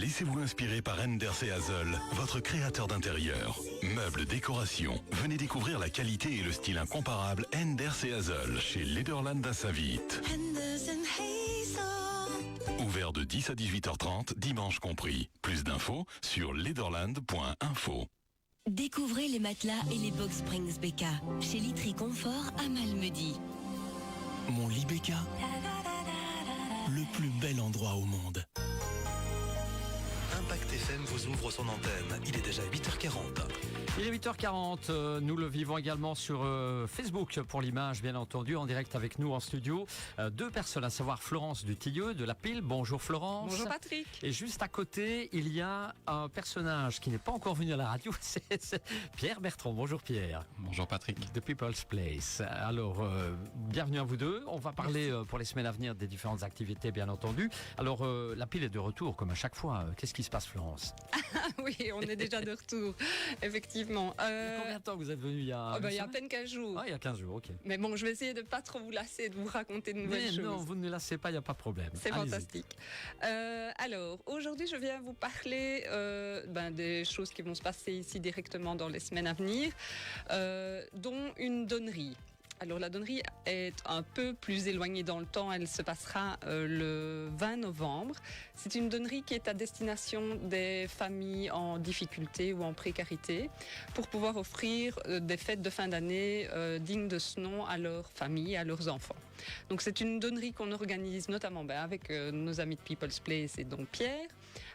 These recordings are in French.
Laissez-vous inspirer par Enders et Hazel, votre créateur d'intérieur. Meubles, décoration. Venez découvrir la qualité et le style incomparable Enders et Hazel chez Lederland à Saint-Vite. Ouvert de 10 à 18h30, dimanche compris. Plus d'infos sur lederland.info. Découvrez les matelas et les box Springs BK chez Litry Confort à Malmedy. Mon lit BK, le plus bel endroit au monde. Impact FM vous ouvre son antenne. Il est déjà 8h40. Il est 8h40, nous le vivons également sur Facebook pour l'image, bien entendu, en direct avec nous en studio. Deux personnes, à savoir Florence Dutilleux de La Pile. Bonjour Florence. Bonjour Patrick. Et juste à côté, il y a un personnage qui n'est pas encore venu à la radio, c'est Pierre Bertrand. Bonjour Pierre. Bonjour Patrick. De People's Place. Alors, bienvenue à vous deux. On va parler pour les semaines à venir des différentes activités, bien entendu. Alors, La Pile est de retour, comme à chaque fois. Qu'est-ce qui se passe, Florence? Oui, on est déjà de retour, effectivement. Il y a combien de temps que vous êtes venu? Il y a à peine 15 jours. Ah, il y a 15 jours, ok. Mais bon, je vais essayer de ne pas trop vous lasser et de vous raconter de nouvelles choses. Non, vous ne lassez pas, il n'y a pas de problème. C'est fantastique. Alors, aujourd'hui, je viens vous parler des choses qui vont se passer ici directement dans les semaines à venir, dont une donnerie. Alors la donnerie est un peu plus éloignée dans le temps, elle se passera le 20 novembre. C'est une donnerie qui est à destination des familles en difficulté ou en précarité pour pouvoir offrir des fêtes de fin d'année dignes de ce nom à leurs familles, à leurs enfants. Donc c'est une donnerie qu'on organise notamment avec nos amis de People's Place et donc Pierre,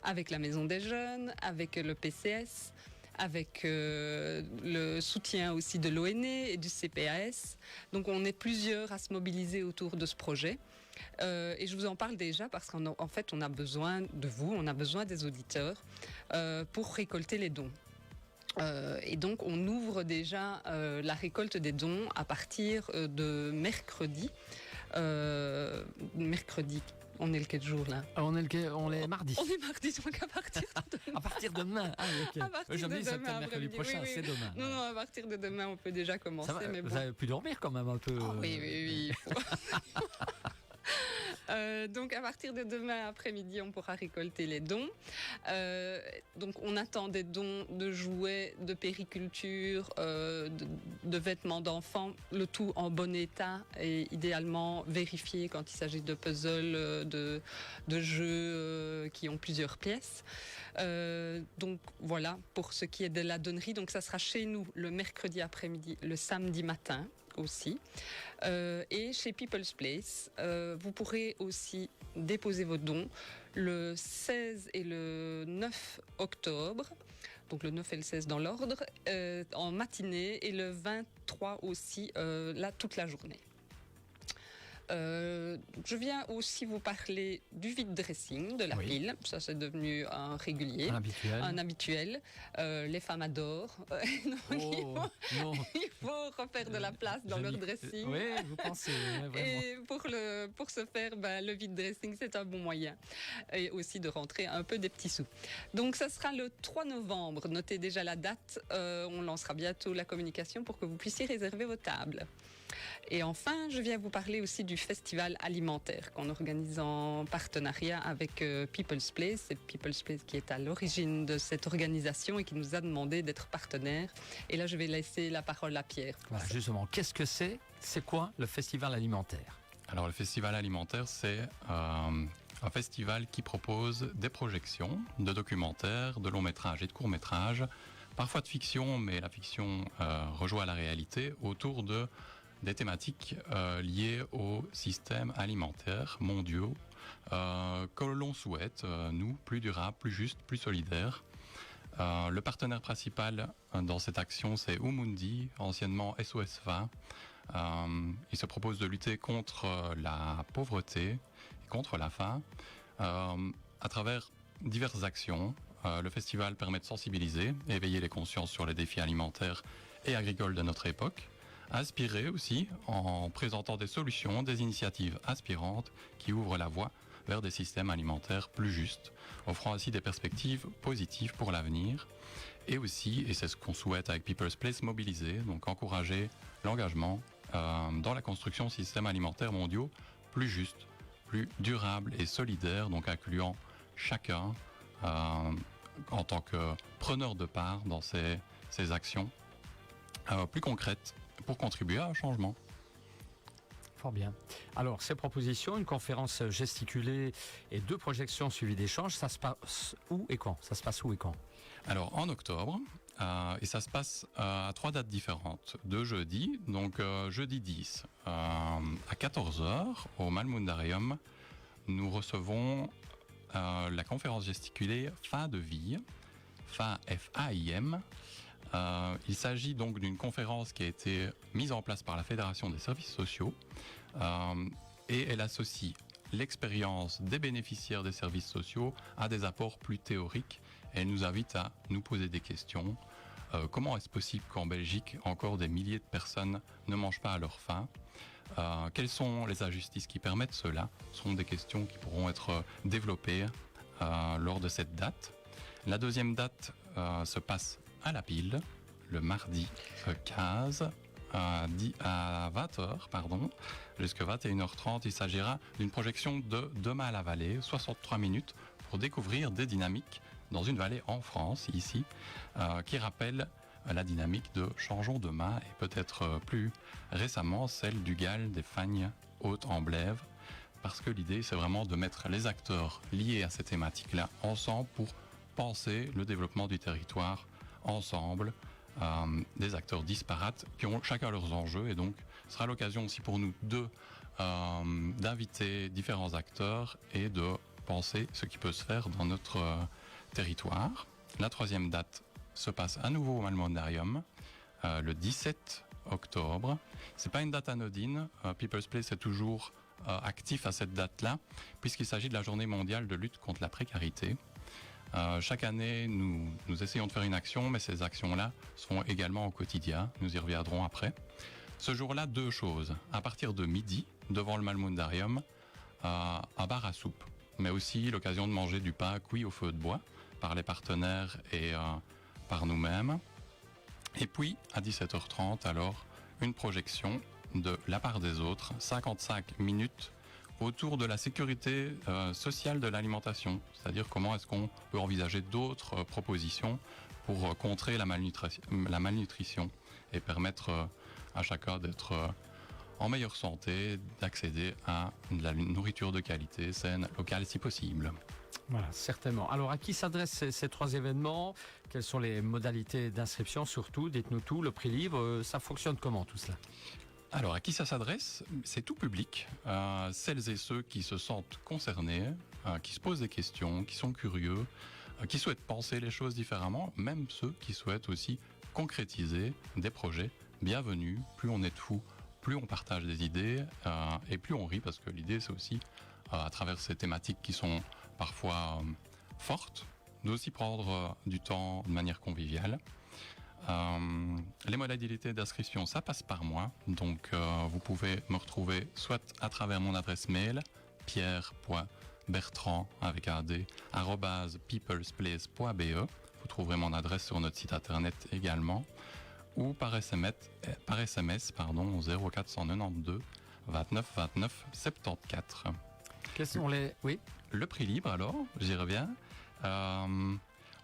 avec la Maison des Jeunes, avec le PCS, avec le soutien aussi de l'ONE et du CPAS. Donc on est plusieurs à se mobiliser autour de ce projet. Et je vous en parle déjà parce qu'en fait on a besoin de vous, on a besoin des auditeurs pour récolter les dons. Et donc on ouvre déjà la récolte des dons à partir de mercredi. On est le quel jour là? On est mardi. On est mardi, donc à partir de demain. À partir de demain. Ah, ok. À partir de c'est demain, mercredi prochain, oui. c'est demain. Non, à partir de demain, on peut déjà commencer. Ça va, mais bon. Vous avez pu dormir quand même un peu. Oh, oui. Il faut. Donc à partir de demain après-midi, on pourra récolter les dons. Donc on attend des dons de jouets, de périculture, de vêtements d'enfants, le tout en bon état et idéalement vérifié quand il s'agit de puzzles, de jeux qui ont plusieurs pièces. Donc voilà pour ce qui est de la donnerie. Donc ça sera chez nous le mercredi après-midi, le samedi matin aussi. Et chez People's Place, vous pourrez aussi déposer vos dons le 16 et le 9 octobre, donc le 9 et le 16 dans l'ordre, en matinée, et le 23 aussi, là, toute la journée. Je viens aussi vous parler du vide dressing de La Pile. Ça, c'est devenu un régulier, un habituel. Les femmes adorent. Donc il faut refaire de la place dans leur dressing. Oui, vous pensez. Vraiment. Et pour ce faire, le vide dressing, c'est un bon moyen. Et aussi de rentrer un peu des petits sous. Donc, ça sera le 3 novembre. Notez déjà la date. On lancera bientôt la communication pour que vous puissiez réserver vos tables. Et enfin, je viens vous parler aussi du festival alimentaire qu'on organise en partenariat avec People's Place. C'est People's Place qui est à l'origine de cette organisation et qui nous a demandé d'être partenaire. Et là, je vais laisser la parole à Pierre. Voilà, justement, qu'est-ce que c'est? C'est quoi le festival alimentaire? Alors le festival alimentaire, c'est un festival qui propose des projections de documentaires, de longs métrages et de courts métrages, parfois de fiction, mais la fiction rejoint à la réalité autour des thématiques liées aux systèmes alimentaires mondiaux que l'on souhaite, nous, plus durables, plus justes, plus solidaires. Le partenaire principal dans cette action, c'est Umundi, anciennement SOS 20. Il se propose de lutter contre la pauvreté et contre la faim à travers diverses actions. Le festival permet de sensibiliser et éveiller les consciences sur les défis alimentaires et agricoles de notre époque. Inspirer aussi en présentant des solutions, des initiatives aspirantes qui ouvrent la voie vers des systèmes alimentaires plus justes, offrant ainsi des perspectives positives pour l'avenir. Et aussi, et c'est ce qu'on souhaite avec People's Place, mobiliser, donc encourager l'engagement dans la construction de systèmes alimentaires mondiaux plus justes, plus durables et solidaires, donc incluant chacun en tant que preneur de part dans ces actions plus concrètes pour contribuer à un changement. Fort bien. Alors, ces propositions, une conférence gesticulée et 2 projections suivies d'échanges, ça se passe où et quand? Ça se passe où et quand? Alors, en octobre, et ça se passe à 3 dates différentes. 2 jeudis, donc jeudi 10 à 14h au Malmundarium, nous recevons la conférence gesticulée Fin de vie, FAIM. Il s'agit donc d'une conférence qui a été mise en place par la Fédération des services sociaux et elle associe l'expérience des bénéficiaires des services sociaux à des apports plus théoriques. Elle nous invite à nous poser des questions. Comment est-ce possible qu'en Belgique, encore des milliers de personnes ne mangent pas à leur faim? Quelles sont les injustices qui permettent cela? Ce sont des questions qui pourront être développées lors de cette date. La deuxième date se passe à la pile, le mardi 15 à 20h, jusqu'à 21h30. Il s'agira d'une projection de Demain à la vallée, 63 minutes pour découvrir des dynamiques dans une vallée en France, ici, qui rappelle la dynamique de Changeons demain et peut-être plus récemment celle du GAL des Fagnes Haute-en-Blève, parce que l'idée c'est vraiment de mettre les acteurs liés à ces thématiques-là ensemble pour penser le développement du territoire ensemble, des acteurs disparates qui ont chacun leurs enjeux, et donc ce sera l'occasion aussi pour nous d'inviter différents acteurs et de penser ce qui peut se faire dans notre territoire. La troisième date se passe à nouveau au Malmundarium, le 17 octobre. C'est pas une date anodine. People's Place est toujours actif à cette date-là, puisqu'il s'agit de la journée mondiale de lutte contre la précarité. Chaque année, nous essayons de faire une action, mais ces actions-là sont également au quotidien. Nous y reviendrons après. Ce jour-là, 2 choses. À partir de midi, devant le Malmundarium, un bar à soupe, mais aussi l'occasion de manger du pain cuit au feu de bois par les partenaires et par nous-mêmes. Et puis, à 17h30, alors, une projection de La part des autres, 55 minutes autour de la sécurité sociale de l'alimentation, c'est-à-dire comment est-ce qu'on peut envisager d'autres propositions pour contrer la malnutrition et permettre à chacun d'être en meilleure santé, d'accéder à de la nourriture de qualité, saine, locale si possible. Voilà, certainement. Alors, à qui s'adressent ces 3 événements? Quelles sont les modalités d'inscription surtout? Dites-nous tout, le prix libre, ça fonctionne comment tout cela? Alors, à qui ça s'adresse? C'est tout public, celles et ceux qui se sentent concernés, qui se posent des questions, qui sont curieux, qui souhaitent penser les choses différemment, même ceux qui souhaitent aussi concrétiser des projets. Bienvenue, plus on est de fous, plus on partage des idées et plus on rit, parce que l'idée c'est aussi, à travers ces thématiques qui sont parfois fortes, d'aussi prendre du temps de manière conviviale. Les modalités d'inscription, ça passe par moi, donc vous pouvez me retrouver soit à travers mon adresse mail pierre.bertrand avec un d @peoplesplace.be. Vous trouverez mon adresse sur notre site internet également, ou par SMS, au 0492 29 29 74. Quels sont les... Oui. Le prix libre, alors, j'y reviens.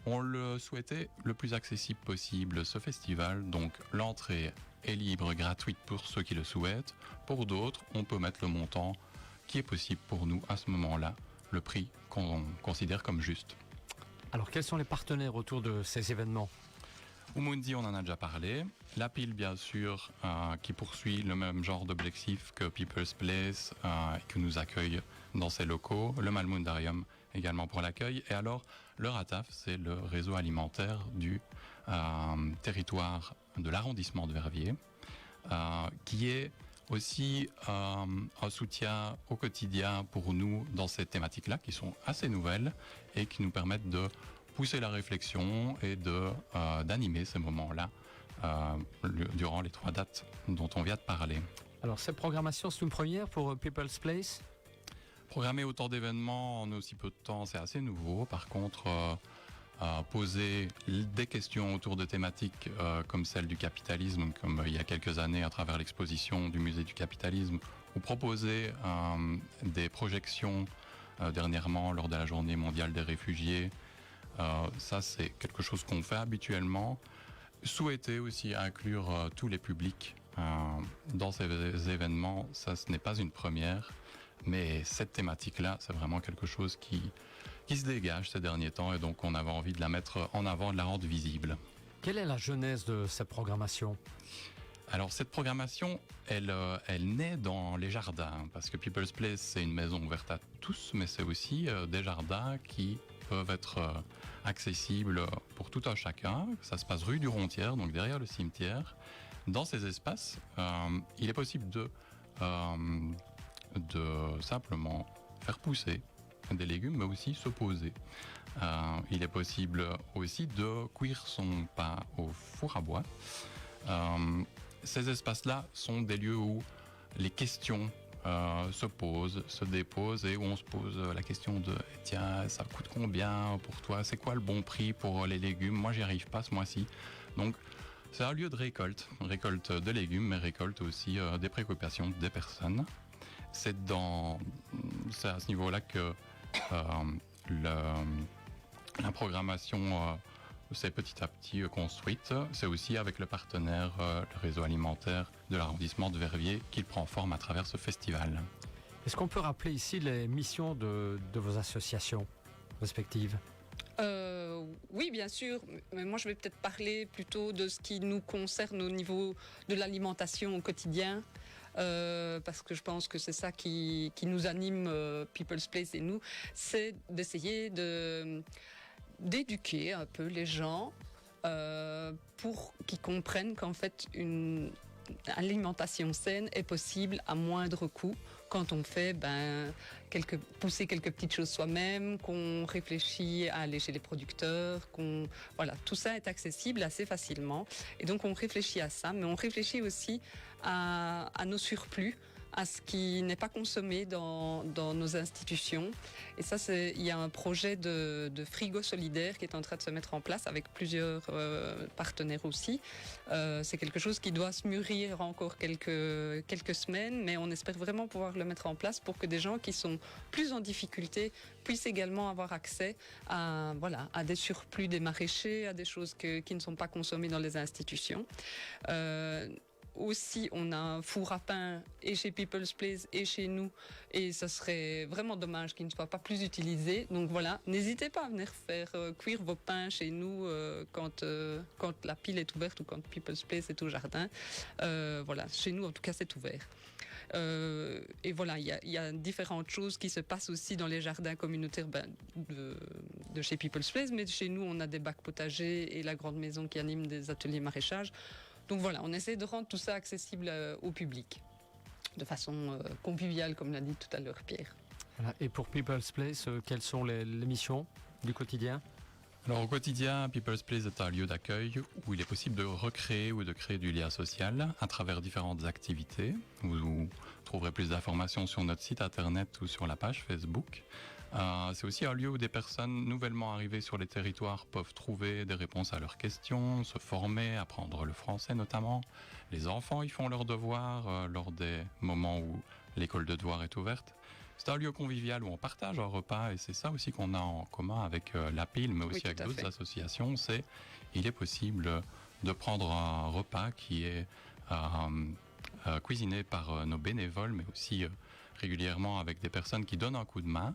On le souhaitait le plus accessible possible, ce festival. Donc, l'entrée est libre, gratuite pour ceux qui le souhaitent. Pour d'autres, on peut mettre le montant qui est possible pour nous à ce moment-là, le prix qu'on considère comme juste. Alors, quels sont les partenaires autour de ces événements? Umundi, on en a déjà parlé. La Pile, bien sûr, qui poursuit le même genre d'objectif que People's Place, qui nous accueille dans ses locaux. Le Malmundarium également pour l'accueil. Et alors, le RATAF, c'est le réseau alimentaire du territoire de l'arrondissement de Verviers, qui est aussi un soutien au quotidien pour nous dans ces thématiques-là, qui sont assez nouvelles et qui nous permettent de pousser la réflexion et d'animer ces moments-là durant les 3 dates dont on vient de parler. Alors, cette programmation, c'est une première pour People's Place? Programmer autant d'événements en aussi peu de temps, c'est assez nouveau. Par contre, poser des questions autour de thématiques comme celle du capitalisme, comme il y a quelques années à travers l'exposition du musée du capitalisme, ou proposer des projections dernièrement lors de la journée mondiale des réfugiés, Ça, c'est quelque chose qu'on fait habituellement. Souhaiter aussi inclure tous les publics dans ces événements, ça, ce n'est pas une première. Mais cette thématique-là, c'est vraiment quelque chose qui se dégage ces derniers temps. Et donc, on avait envie de la mettre en avant, de la rendre visible. Quelle est la genèse de cette programmation ? Alors cette programmation, elle naît dans les jardins, parce que People's Place, c'est une maison ouverte à tous, mais c'est aussi des jardins qui peuvent être accessibles pour tout un chacun. Ça se passe rue du Rontière, donc derrière le cimetière. Dans ces espaces, il est possible de simplement faire pousser des légumes, mais aussi se poser. Il est possible aussi de cuire son pain au four à bois. Ces espaces-là sont des lieux où les questions se posent, se déposent et où on se pose la question de tiens, ça coûte combien pour toi? C'est quoi le bon prix pour les légumes? Moi, j'y arrive pas ce mois-ci. Donc, c'est un lieu de récolte de légumes, mais récolte aussi des préoccupations des personnes. C'est à ce niveau-là que la programmation s'est petit à petit construite. C'est aussi avec le partenaire, le réseau alimentaire de l'arrondissement de Verviers, qu'il prend forme à travers ce festival. Est-ce qu'on peut rappeler ici les missions de vos associations respectives ? Oui, bien sûr, mais moi je vais peut-être parler plutôt de ce qui nous concerne au niveau de l'alimentation au quotidien. Parce que je pense que c'est ça qui nous anime, People's Place et nous, c'est d'essayer d'éduquer un peu les gens pour qu'ils comprennent qu'en fait une alimentation saine est possible à moindre coût quand on fait pousser quelques petites choses soi-même, qu'on réfléchit à aller chez les producteurs, voilà, tout ça est accessible assez facilement. Et donc on réfléchit à ça, mais on réfléchit aussi à nos surplus, à ce qui n'est pas consommé dans nos institutions. Et ça, il y a un projet de frigo solidaire qui est en train de se mettre en place avec plusieurs partenaires aussi. C'est quelque chose qui doit se mûrir encore quelques semaines, mais on espère vraiment pouvoir le mettre en place pour que des gens qui sont plus en difficulté puissent également avoir accès à des surplus des maraîchers, à des choses qui ne sont pas consommées dans les institutions. Aussi, on a un four à pain et chez People's Place et chez nous, et ça serait vraiment dommage qu'il ne soit pas plus utilisé. Donc voilà, n'hésitez pas à venir faire cuire vos pains chez nous quand la pile est ouverte ou quand People's Place est au jardin. Voilà, chez nous en tout cas c'est ouvert. Et voilà, il y a différentes choses qui se passent aussi dans les jardins communautaires de chez People's Place, mais chez nous on a des bacs potagers et la grande maison qui anime des ateliers maraîchage. Donc voilà, on essaie de rendre tout ça accessible au public, de façon conviviale, comme l'a dit tout à l'heure Pierre. Voilà. Et pour People's Place, quelles sont les missions du quotidien ? Alors au quotidien, People's Place est un lieu d'accueil où il est possible de recréer ou de créer du lien social à travers différentes activités. Vous trouverez plus d'informations sur notre site internet ou sur la page Facebook. C'est aussi un lieu où des personnes nouvellement arrivées sur les territoires peuvent trouver des réponses à leurs questions, se former, apprendre le français notamment. Les enfants y font leurs devoirs lors des moments où l'école de devoirs est ouverte. C'est un lieu convivial où on partage un repas et c'est ça aussi qu'on a en commun avec la PIL, mais aussi avec d'autres associations. Il est possible de prendre un repas qui est cuisiné par nos bénévoles, mais aussi régulièrement avec des personnes qui donnent un coup de main.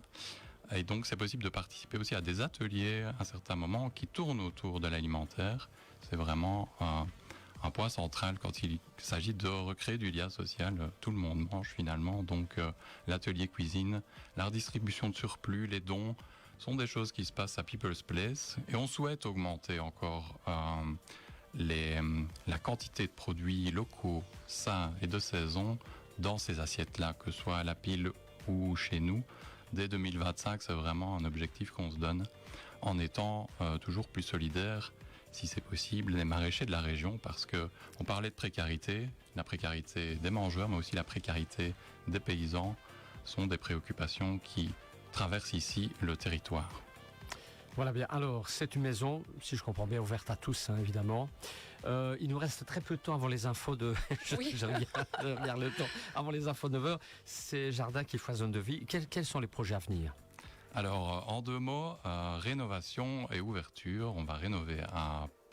Et donc c'est possible de participer aussi à des ateliers à certains moments qui tournent autour de l'alimentaire. C'est vraiment un point central quand il s'agit de recréer du lien social. Tout le monde mange finalement, donc l'atelier cuisine, la redistribution de surplus, les dons sont des choses qui se passent à People's Place et on souhaite augmenter encore la quantité de produits locaux, sains et de saison dans ces assiettes-là, que ce soit à la pile ou chez nous. Dès 2025, c'est vraiment un objectif qu'on se donne en étant toujours plus solidaire, si c'est possible, des maraîchers de la région, parce qu'on parlait de précarité, la précarité des mangeurs, mais aussi la précarité des paysans sont des préoccupations qui traversent ici le territoire. Voilà bien, alors c'est une maison, si je comprends bien, ouverte à tous, hein, évidemment. Il nous reste très peu de temps avant les infos de... je regarde le temps. Avant les infos de 9h, ces jardins qui foisonnent de vie, quels sont les projets à venir ? Alors, en 2 mots, rénovation et ouverture. On va rénover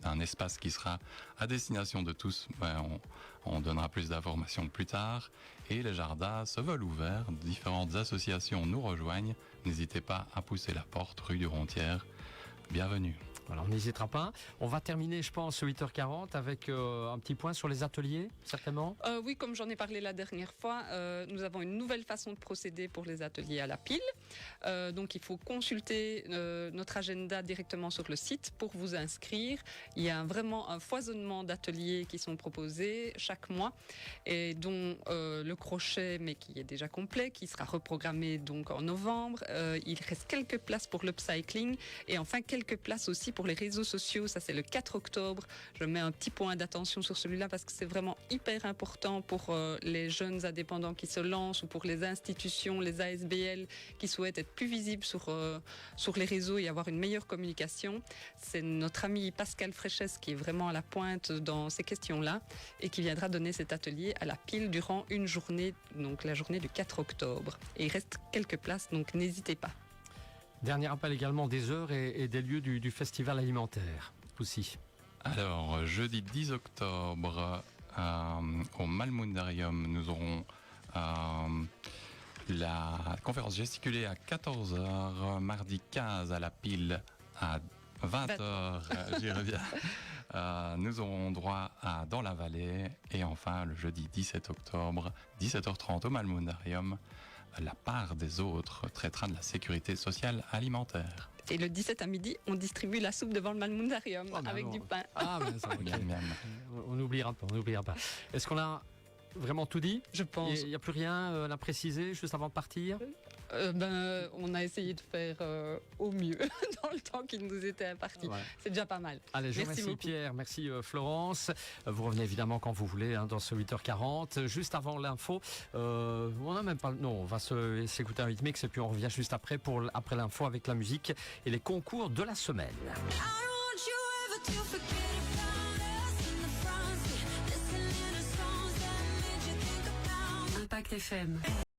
un espace qui sera à destination de tous. On donnera plus d'informations plus tard. Et les jardins se veulent ouverts. Différentes associations nous rejoignent. N'hésitez pas à pousser la porte rue du Rontière. Bienvenue. Alors, on n'hésitera pas. On va terminer, je pense, 8h40 avec un petit point sur les ateliers, certainement. Oui, comme j'en ai parlé la dernière fois, nous avons une nouvelle façon de procéder pour les ateliers à la pile. Donc, il faut consulter notre agenda directement sur le site pour vous inscrire. Il y a vraiment un foisonnement d'ateliers qui sont proposés chaque mois et dont le crochet, mais qui est déjà complet, qui sera reprogrammé donc en novembre. Il reste quelques places pour l'upcycling et enfin quelques places aussi pour les réseaux sociaux. Ça, c'est le 4 octobre. Je mets un petit point d'attention sur celui-là parce que c'est vraiment hyper important pour les jeunes indépendants qui se lancent ou pour les institutions, les ASBL qui souhaitent être plus visibles sur les réseaux et avoir une meilleure communication. C'est notre ami Pascal Fréchès qui est vraiment à la pointe dans ces questions-là et qui viendra donner cet atelier à la pile durant une journée, donc la journée du 4 octobre. Et il reste quelques places, donc n'hésitez pas. Dernier rappel également des heures et des lieux du festival alimentaire aussi. Alors, jeudi 10 octobre, au Malmundarium, nous aurons la conférence gesticulée à 14h, mardi 15 à la pile à 20h, j'y reviens. Nous aurons droit à Dans la Vallée et enfin le jeudi 17 octobre, 17h30 au Malmundarium, la part des autres traitera de la sécurité sociale alimentaire. Et le 17 à midi, on distribue la soupe devant le Malmundarium avec du pain. Ah, ben ça, okay. Miam, miam. On n'oubliera pas. Est-ce qu'on a vraiment tout dit? Je pense. Il n'y a plus rien à préciser juste avant de partir? On a essayé de faire au mieux dans le temps qu'il nous était imparti. Ouais. C'est déjà pas mal. Allez, je remercie beaucoup. Pierre, merci Florence. Vous revenez évidemment quand vous voulez dans ce 8h40. Juste avant l'info, on n'a même pas... Non, on va s'écouter un hitmix et puis on revient juste après après l'info avec la musique et les concours de la semaine. Impact FM.